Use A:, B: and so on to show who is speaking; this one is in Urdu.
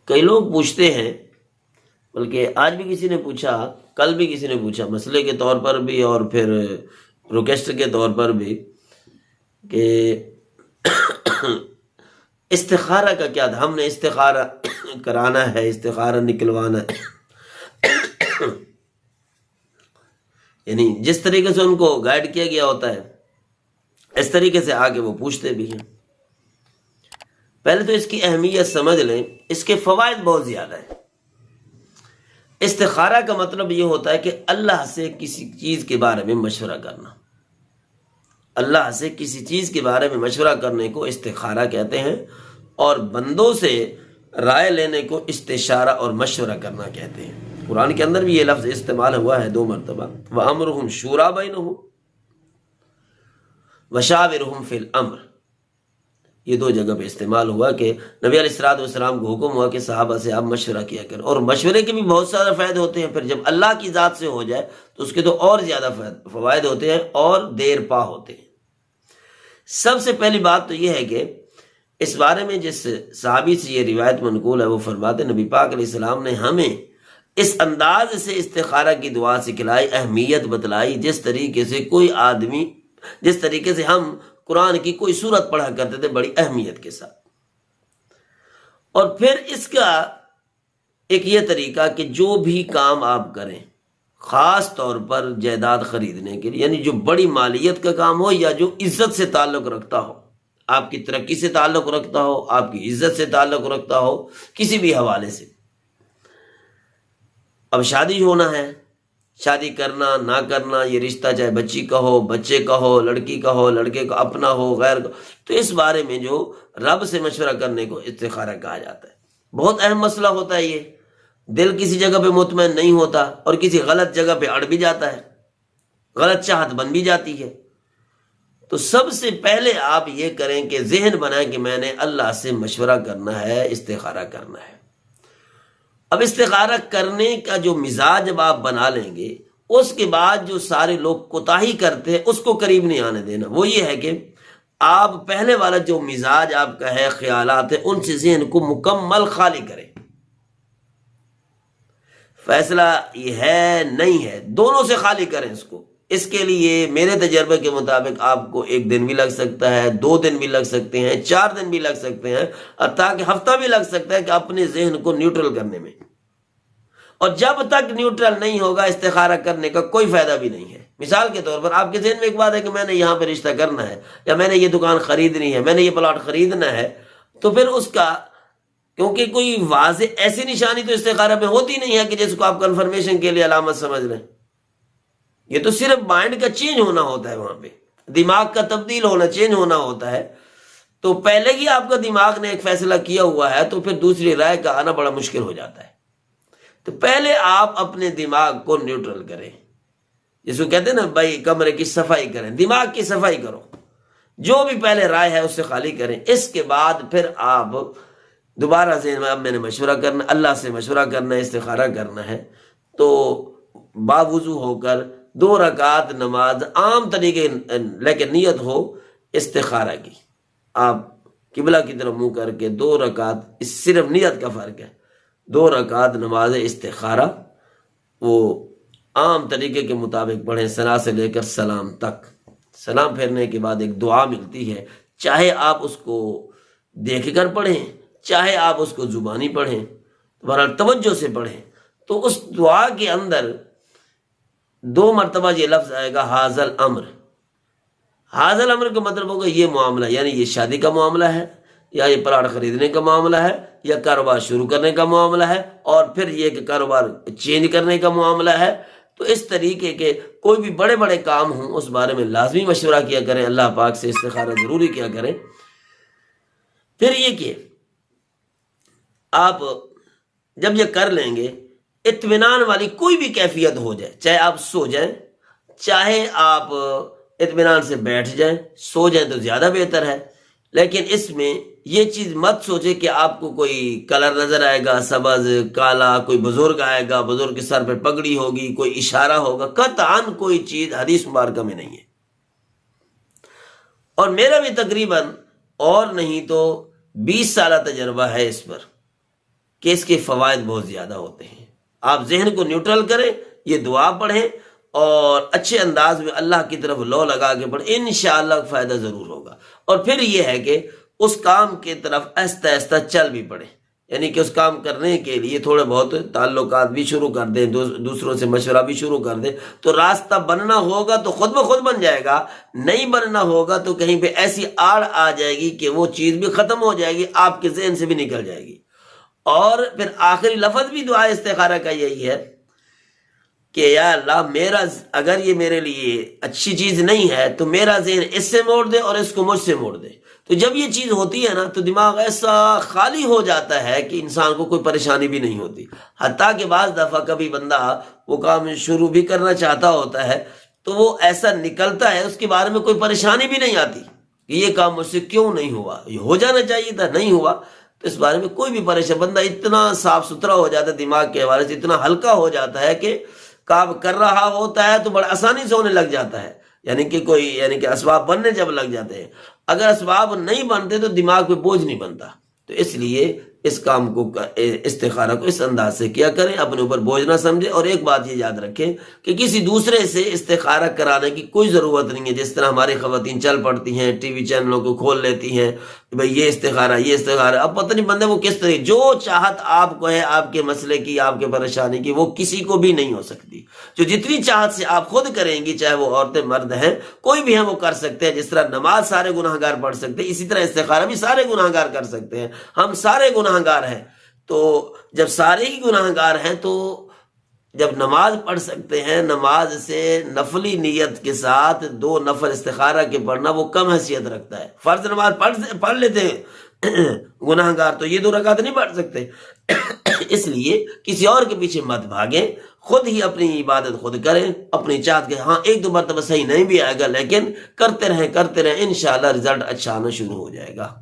A: کئی لوگ پوچھتے ہیں، بلکہ آج بھی کسی نے پوچھا، کل بھی کسی نے پوچھا، مسئلے کے طور پر بھی اور پھر ریکویسٹ کے طور پر بھی، کہ استخارہ کا کیا تھا، ہم نے استخارہ کرانا ہے، استخارہ نکلوانا ہے، یعنی جس طریقے سے ان کو گائیڈ کیا گیا ہوتا ہے اس طریقے سے آگے وہ پوچھتے بھی ہیں۔ پہلے تو اس کی اہمیت سمجھ لیں، اس کے فوائد بہت زیادہ ہیں۔ استخارہ کا مطلب یہ ہوتا ہے کہ اللہ سے کسی چیز کے بارے میں مشورہ کرنا، اللہ سے کسی چیز کے بارے میں مشورہ کرنے کو استخارہ کہتے ہیں، اور بندوں سے رائے لینے کو استشارہ اور مشورہ کرنا کہتے ہیں۔ قرآن کے اندر بھی یہ لفظ استعمال ہوا ہے 2 مرتبہ، وَأَمْرُهُمْ شُورَىٰ بَيْنَهُمْ وَشَاوِرْهُمْ فِي الْأَمْرِ، یہ 2 جگہ پہ استعمال ہوا کہ نبی علیہ الصلوۃ والسلام کو حکم ہوا کہ صحابہ سے آپ مشورہ کیا کریں، اور مشورے کے بھی بہت سارے فائدے ہوتے ہیں، پھر جب اللہ کی ذات سے ہو جائے تو اس کے تو اور زیادہ فوائد ہوتے ہیں اور دیر پا ہوتے ہیں۔ سب سے پہلی بات تو یہ ہے کہ اس بارے میں جس صحابی سے یہ روایت منقول ہے وہ فرماتے نبی پاک علیہ السلام نے ہمیں اس انداز سے استخارہ کی دعا سکھلائی، اہمیت بتلائی، جس طریقے سے کوئی آدمی، جس طریقے سے ہم قرآن کی کوئی سورت پڑھا کرتے تھے بڑی اہمیت کے ساتھ۔ اور پھر اس کا ایک یہ طریقہ کہ جو بھی کام آپ کریں، خاص طور پر جائیداد خریدنے کے لیے، یعنی جو بڑی مالیت کا کام ہو یا جو عزت سے تعلق رکھتا ہو، آپ کی ترقی سے تعلق رکھتا ہو، آپ کی عزت سے تعلق رکھتا ہو، کسی بھی حوالے سے۔ اب شادی ہونا ہے، شادی کرنا نہ کرنا، یہ رشتہ چاہے بچی کا ہو، بچے کا ہو، لڑکی کا ہو، لڑکے کا اپنا ہو، غیر کا، تو اس بارے میں جو رب سے مشورہ کرنے کو استخارہ کہا جاتا ہے۔ بہت اہم مسئلہ ہوتا ہے یہ، دل کسی جگہ پہ مطمئن نہیں ہوتا اور کسی غلط جگہ پہ اڑ بھی جاتا ہے، غلط چاہت بن بھی جاتی ہے۔ تو سب سے پہلے آپ یہ کریں کہ ذہن بنائیں کہ میں نے اللہ سے مشورہ کرنا ہے، استخارہ کرنا ہے۔ اب استخارہ کرنے کا جو مزاج جب آپ بنا لیں گے، اس کے بعد جو سارے لوگ کوتاہی کرتے ہیں اس کو قریب نہیں آنے دینا۔ وہ یہ ہے کہ آپ پہلے والا جو مزاج آپ کا ہے، خیالات ہیں، ان سے ذہن کو مکمل خالی کریں۔ فیصلہ یہ ہے نہیں ہے، دونوں سے خالی کریں اس کو۔ اس کے لیے میرے تجربے کے مطابق آپ کو 1 دن بھی لگ سکتا ہے، 2 دن بھی لگ سکتے ہیں، 4 دن بھی لگ سکتے ہیں، اور تاکہ ہفتہ بھی لگ سکتا ہے کہ اپنے ذہن کو نیوٹرل کرنے میں۔ اور جب تک نیوٹرل نہیں ہوگا استخارہ کرنے کا کوئی فائدہ بھی نہیں ہے۔ مثال کے طور پر آپ کے ذہن میں ایک بات ہے کہ میں نے یہاں پہ رشتہ کرنا ہے، یا میں نے یہ دکان خریدنی ہے، میں نے یہ پلاٹ خریدنا ہے، تو پھر اس کا کیونکہ کوئی واضح ایسی نشانی تو استخارہ میں ہوتی نہیں ہے کہ جس کو آپ کنفرمیشن کے لیے علامت سمجھ لیں۔ یہ تو صرف مائنڈ کا چینج ہونا ہوتا ہے، وہاں پہ دماغ کا تبدیل ہونا، چینج ہونا ہوتا ہے۔ تو پہلے ہی آپ کا دماغ نے ایک فیصلہ کیا ہوا ہے تو پھر دوسری رائے کا آنا بڑا مشکل ہو جاتا ہے۔ تو پہلے آپ اپنے دماغ کو نیوٹرل کریں، جس کو کہتے ہیں نا بھائی کمرے کی صفائی کریں، دماغ کی صفائی کرو، جو بھی پہلے رائے ہے اس سے خالی کریں۔ اس کے بعد پھر آپ دوبارہ ذہن میں اب میں نے مشورہ کرنا، اللہ سے مشورہ کرنا ہے، استخارہ کرنا ہے، تو باوضو ہو کر 2 رکعت نماز عام طریقے، لیکن نیت ہو استخارہ کی، آپ قبلہ کی طرف منہ کر کے 2 رکعت، اس صرف نیت کا فرق ہے، 2 رکعت نماز استخارہ وہ عام طریقے کے مطابق پڑھیں، ثنا سے لے کر سلام تک۔ سلام پھیرنے کے بعد ایک دعا ملتی ہے، چاہے آپ اس کو دیکھ کر پڑھیں، چاہے آپ اس کو زبانی پڑھیں، بہرحال توجہ سے پڑھیں۔ تو اس دعا کے اندر 2 مرتبہ یہ لفظ آئے گا حاضل امر۔ حاضل امر کا مطلب ہوگا یہ معاملہ، یعنی یہ شادی کا معاملہ ہے، یا یہ پلاٹ خریدنے کا معاملہ ہے، یا کاروبار شروع کرنے کا معاملہ ہے، اور پھر یہ کہ کاروبار چینج کرنے کا معاملہ ہے۔ تو اس طریقے کے کوئی بھی بڑے بڑے کام ہوں اس بارے میں لازمی مشورہ کیا کریں، اللہ پاک سے استخارہ ضروری کیا کریں۔ پھر یہ کہ آپ جب یہ کر لیں گے، اطمینان والی کوئی بھی کیفیت ہو جائے، چاہے آپ سو جائیں، چاہے آپ اطمینان سے بیٹھ جائیں، سو جائیں تو زیادہ بہتر ہے، لیکن اس میں یہ چیز مت سوچے کہ آپ کو کوئی کلر نظر آئے گا، سبز کالا، کوئی بزرگ آئے گا، بزرگ کے سر پہ پگڑی ہوگی، کوئی اشارہ ہوگا، قطعاً کوئی چیز حدیث مبارکہ میں نہیں ہے۔ اور میرا بھی تقریباً اور نہیں تو 20 سالہ تجربہ ہے اس پر، کہ اس کے فوائد بہت زیادہ ہوتے ہیں. آپ ذہن کو نیوٹرل کریں، یہ دعا پڑھیں اور اچھے انداز میں اللہ کی طرف لو لگا کے پڑھیں، انشاءاللہ فائدہ ضرور ہوگا. اور پھر یہ ہے کہ اس کام کی طرف آہستہ آہستہ چل بھی پڑیں، یعنی کہ اس کام کرنے کے لیے تھوڑے بہت تعلقات بھی شروع کر دیں، دوسروں سے مشورہ بھی شروع کر دیں. تو راستہ بننا ہوگا تو خود بخود بن جائے گا، نہیں بننا ہوگا تو کہیں پہ ایسی آڑ آ جائے گی کہ وہ چیز بھی ختم ہو جائے گی، آپ کے ذہن سے بھی نکل جائے گی. اور پھر آخری لفظ بھی دعا استخارہ کا یہی ہے کہ یا اللہ اگر یہ میرے لیے اچھی چیز نہیں ہے تو میرا ذہن اس سے موڑ دے اور اس کو مجھ سے موڑ دے. تو جب یہ چیز ہوتی ہے نا تو دماغ ایسا خالی ہو جاتا ہے کہ انسان کو کوئی پریشانی بھی نہیں ہوتی. حتیٰ کہ بعض دفعہ کبھی بندہ وہ کام شروع بھی کرنا چاہتا ہوتا ہے تو وہ ایسا نکلتا ہے، اس کے بارے میں کوئی پریشانی بھی نہیں آتی کہ یہ کام مجھ سے کیوں نہیں ہوا، یہ ہو جانا چاہیے تھا، نہیں ہوا. تو اس بارے میں کوئی بھی پریشان بندہ اتنا صاف ستھرا ہو جاتا ہے، دماغ کے حوالے سے اتنا ہلکا ہو جاتا ہے کہ کام کر رہا ہوتا ہے تو بڑا آسانی سے ہونے لگ جاتا ہے. یعنی کہ اسباب بننے جب لگ جاتے ہیں، اگر اسباب نہیں بنتے تو دماغ پہ بوجھ نہیں بنتا. تو اس لیے اس کام کو استخارہ کو اس انداز سے کیا کریں، اپنے اوپر بوجھ نہ سمجھیں. اور ایک بات یہ یاد رکھیں کہ کسی دوسرے سے استخارہ کرانے کی کوئی ضرورت نہیں ہے. جس طرح ہماری خواتین چل پڑتی ہیں، ٹی وی چینلوں کو کھول لیتی ہیں کہ بھئی یہ استخارہ یہ استخارہ، اب پتہ نہیں بندے وہ کس طرح جو چاہت آپ کو ہے آپ کے مسئلے کی، آپ کے پریشانی کی، وہ کسی کو بھی نہیں ہو سکتی. جو جتنی چاہت سے آپ خود کریں گی، چاہے وہ عورتیں مرد ہیں کوئی بھی ہیں، وہ کر سکتے ہیں. جس طرح نماز سارے گناہ گار پڑھ سکتے ہیں، اسی طرح استخارہ بھی سارے گناہ گار کر سکتے ہیں. ہم سارے گناہ گار ہیں. تو جب سارے ہی گناہ گار ہیں تو جب نماز پڑھ سکتے ہیں، نماز سے نفلی نیت کے ساتھ 2 نفل استخارہ کے پڑھنا وہ کم حیثیت رکھتا ہے. فرض نماز پڑھ لیتے ہیں گناہ گار، تو یہ 2 رکعت نہیں پڑھ سکتے. اس لیے کسی اور کے پیچھے مت بھاگیں، خود ہی اپنی عبادت خود کریں اپنی چاہت کے. ہاں 1-2 مرتبہ صحیح نہیں بھی آئے گا لیکن کرتے رہیں انشاءاللہ رزلٹ اچھا آنا شروع ہو جائے گا.